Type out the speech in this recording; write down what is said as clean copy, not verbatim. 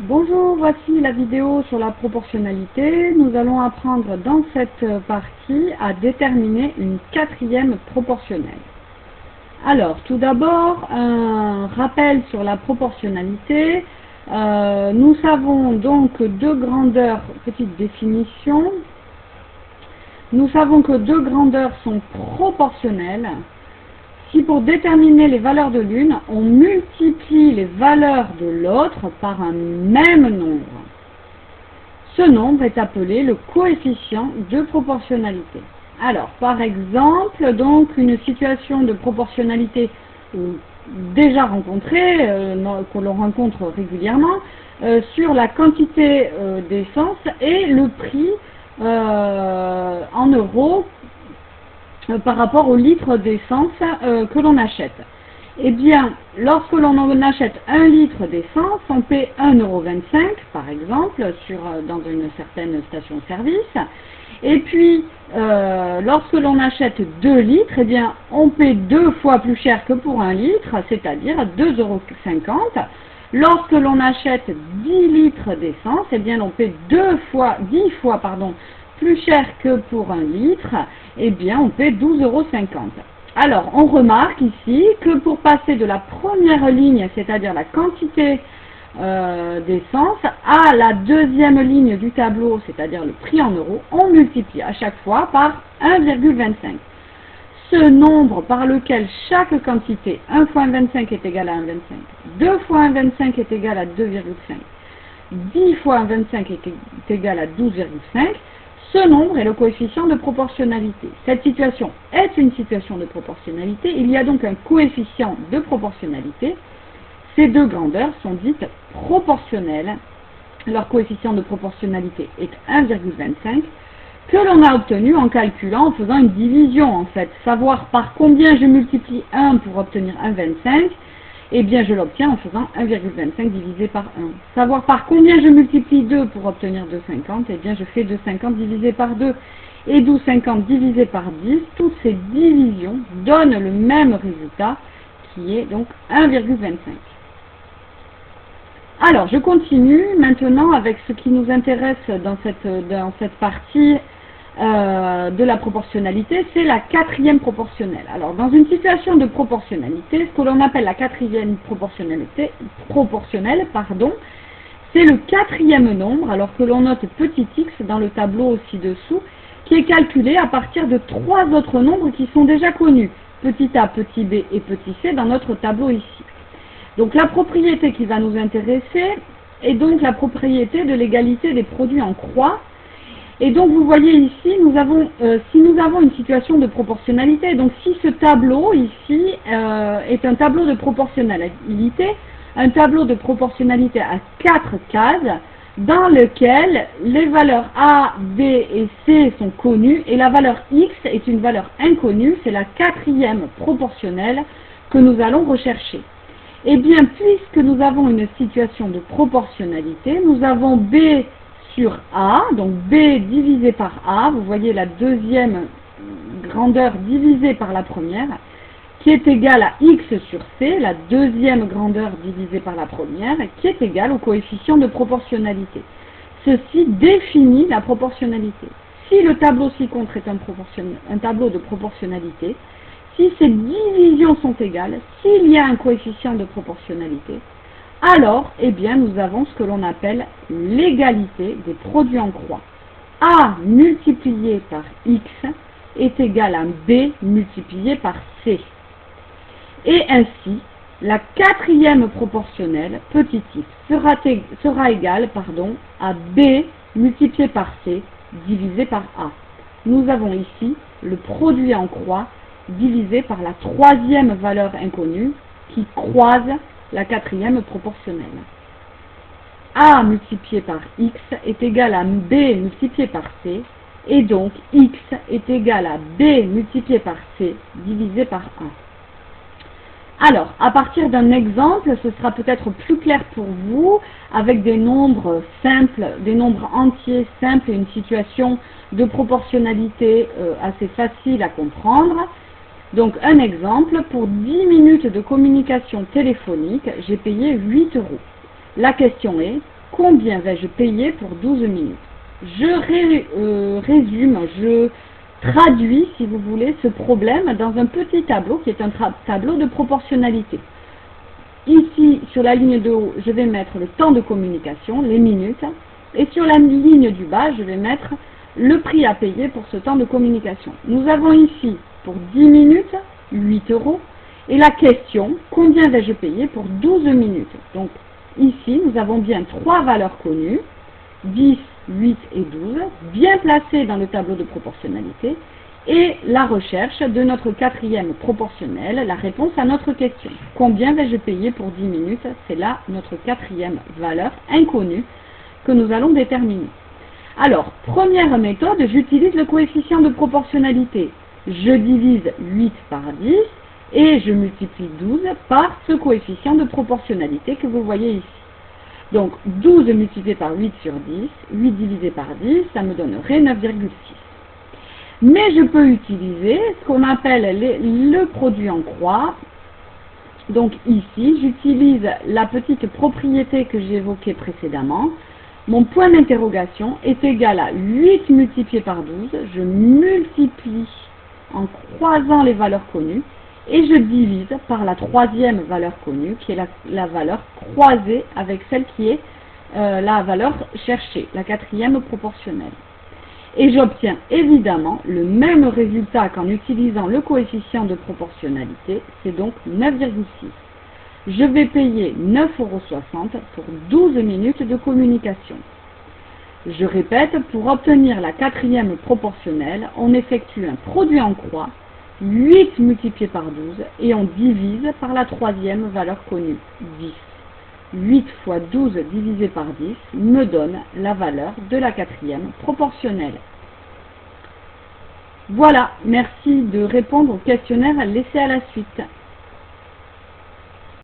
Bonjour, voici la vidéo sur la proportionnalité. Nous allons apprendre dans cette partie à déterminer une quatrième proportionnelle. Alors, tout d'abord, un rappel sur la proportionnalité. Nous savons donc deux grandeurs, petite définition. Nous savons que deux grandeurs sont proportionnelles si pour déterminer les valeurs de l'une, on multiplie les valeurs de l'autre par un même nombre. Ce nombre est appelé le coefficient de proportionnalité. Alors, par exemple, donc une situation de proportionnalité déjà rencontrée, que l'on rencontre régulièrement, sur la quantité d'essence et le prix en euros par rapport au litre d'essence que l'on achète. Eh bien, lorsque l'on en achète 1 litre d'essence, on paie 1,25 € par exemple dans une certaine station-service. Et puis, lorsque l'on achète 2 litres, eh bien, on paie 2 fois plus cher que pour 1 litre, c'est-à-dire 2,50 €. Lorsque l'on achète 10 litres d'essence, eh bien, on paie 10 fois plus cher que pour 1 litre, eh bien, on paie 12,50 €. Alors, on remarque ici que pour passer de la première ligne, c'est-à-dire la quantité d'essence, à la deuxième ligne du tableau, c'est-à-dire le prix en euros, on multiplie à chaque fois par 1,25. Ce nombre par lequel chaque quantité, 1 fois 1,25 est égal à 1,25, 2 fois 1,25 est égal à 2,5, 10 fois 1,25 est égal à 12,5, ce nombre est le coefficient de proportionnalité. Cette situation est une situation de proportionnalité. Il y a donc un coefficient de proportionnalité. Ces deux grandeurs sont dites proportionnelles. Leur coefficient de proportionnalité est 1,25 que l'on a obtenu en calculant, en faisant une division en fait. Savoir par combien je multiplie 1 pour obtenir 1,25. Eh bien, je l'obtiens en faisant 1,25 divisé par 1. Savoir par combien je multiplie 2 pour obtenir 2,50, eh bien, je fais 2,50 divisé par 2 et 12,50 divisé par 10. Toutes ces divisions donnent le même résultat, qui est donc 1,25. Alors, je continue maintenant avec ce qui nous intéresse dans cette partie de la proportionnalité, c'est la quatrième proportionnelle. Alors, dans une situation de proportionnalité, ce que l'on appelle la quatrième proportionnelle, c'est le quatrième nombre, alors que l'on note petit x dans le tableau ci-dessous, qui est calculé à partir de trois autres nombres qui sont déjà connus, petit a, petit b et petit c dans notre tableau ici. Donc, la propriété qui va nous intéresser est donc la propriété de l'égalité des produits en croix. Et donc, vous voyez ici, si nous avons une situation de proportionnalité, donc si ce tableau ici est un tableau de proportionnalité, un tableau de proportionnalité à 4 cases, dans lequel les valeurs A, B et C sont connues, et la valeur X est une valeur inconnue, c'est la quatrième proportionnelle que nous allons rechercher. Eh bien, puisque nous avons une situation de proportionnalité, nous avons B sur A, donc B divisé par A, vous voyez la deuxième grandeur divisée par la première, qui est égale à X sur C, la deuxième grandeur divisée par la première, qui est égale au coefficient de proportionnalité. Ceci définit la proportionnalité. Si le tableau ci-contre est un tableau de proportionnalité, si ces divisions sont égales, s'il y a un coefficient de proportionnalité, alors, eh bien, nous avons ce que l'on appelle l'égalité des produits en croix. A multiplié par X est égal à B multiplié par C. Et ainsi, la quatrième proportionnelle, petit x, sera égale à B multiplié par C divisé par A. Nous avons ici le produit en croix divisé par la troisième valeur inconnue qui croise la quatrième proportionnelle. A multiplié par X est égal à B multiplié par C, et donc X est égal à B multiplié par C divisé par A. Alors, à partir d'un exemple, ce sera peut-être plus clair pour vous, avec des nombres simples, des nombres entiers simples et une situation de proportionnalité assez facile à comprendre. Donc, un exemple, pour 10 minutes de communication téléphonique, j'ai payé 8 €. La question est, Combien vais-je payer pour 12 minutes? Résume, je traduis, si vous voulez, ce problème dans un petit tableau qui est un tableau de proportionnalité. Ici, sur la ligne de haut, je vais mettre le temps de communication, les minutes, et sur la ligne du bas, je vais mettre le prix à payer pour ce temps de communication. Nous avons ici, pour 10 minutes, 8 €, et la question, combien vais-je payer pour 12 minutes? Donc, ici, nous avons bien trois valeurs connues, 10, 8 et 12, bien placées dans le tableau de proportionnalité, et la recherche de notre quatrième proportionnel, la réponse à notre question. Combien vais-je payer pour 10 minutes? C'est là notre quatrième valeur inconnue que nous allons déterminer. Alors, première méthode, j'utilise le coefficient de proportionnalité. Je divise 8 par 10 et je multiplie 12 par ce coefficient de proportionnalité que vous voyez ici. Donc, 12 multiplié par 8 sur 10, 8 divisé par 10, ça me donnerait 9,6. Mais je peux utiliser ce qu'on appelle le produit en croix. Donc ici, j'utilise la petite propriété que j'ai évoquée précédemment. Mon point d'interrogation est égal à 8 multiplié par 12. Je multiplie en croisant les valeurs connues et je divise par la troisième valeur connue qui est la valeur croisée avec celle qui est la valeur cherchée, la quatrième proportionnelle. Et j'obtiens évidemment le même résultat qu'en utilisant le coefficient de proportionnalité, c'est donc 9,6. Je vais payer 9,60 € pour 12 minutes de communication. Je répète, pour obtenir la quatrième proportionnelle, on effectue un produit en croix, 8 multiplié par 12, et on divise par la troisième valeur connue, 10. 8 fois 12 divisé par 10 me donne la valeur de la quatrième proportionnelle. Voilà, merci de répondre au questionnaire laissé à la suite.